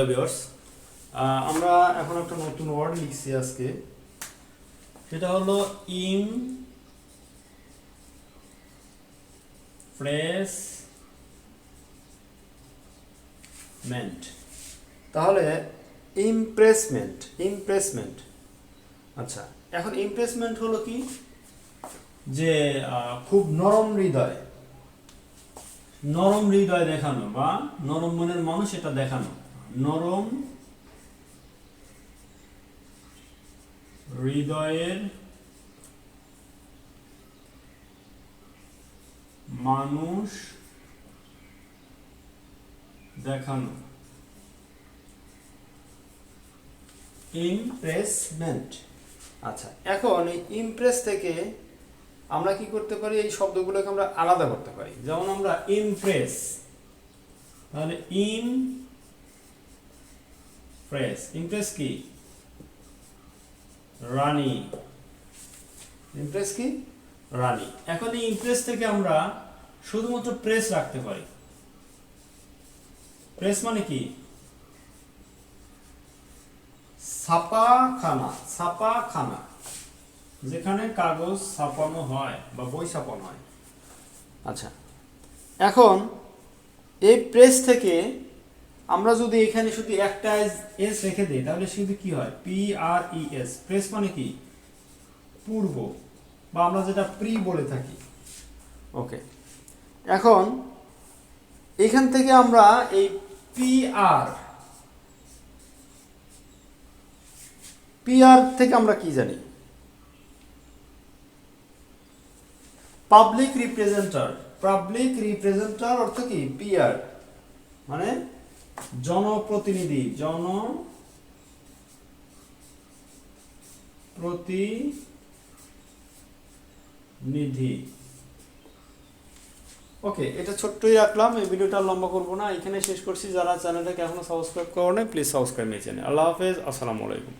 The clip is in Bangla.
ভিউয়ার্স, আমরা এখন একটা নতুন ওয়ার্ড লিখছি আজকে, সেটা হলো ইমপ্রেসমেন্ট। তাহলে ইমপ্রেসমেন্ট। আচ্ছা, এখন ইমপ্রেসমেন্ট হলো কি, যে খুব নরম হৃদয় দেখানো বা নরম মনের মানুষ এটা দেখানো। নরম হৃদয়ের মানুষ দেখানো, ইমপ্রেসমেন্ট। আচ্ছা, এখন এই ইমপ্রেস থেকে আমরা কি করতে পারি, এই শব্দগুলোকে আমরা আলাদা করতে পারি। যেমন আমরা ইমপ্রেস, তাহলে ইমপ্রেস কি রানী, ইমপ্রেস কি রানী। এখন এই ইমপ্রেস থেকে আমরা শুধুমাত্র প্রেস রাখতে পারি। প্রেস মানে কি ছাপাখানা, যেখানে কাগজ ছাপানো হয় বা বই ছাপানো হয়। আচ্ছা, এখন এই প্রেস থেকে আমরা যদি এখানে শুধু একটা এস রেখে দিই, তাহলে শুধু কি হয়, PRES। প্রেস মানে কি পূর্ব, বা আমরা যেটা প্রি বলে থাকি। ওকে, এখন এখান থেকে আমরা এই PR থেকে আমরা কি জানি, পাবলিক রিপ্রেজেন্টার অর্থ কি PR, মানে জনপ্রতিনিধি। ওকে, এটা ছোট্টই রাখলাম, এই ভিডিওটা লম্বা করব না, এখানে শেষ করছি। যারা চ্যানেলটাকে এখনো সাবস্ক্রাইব করো না, প্লিজ সাবস্ক্রাইব মাই চ্যানেল। আল্লাহ হাফেজ, আসসালামু আলাইকুম।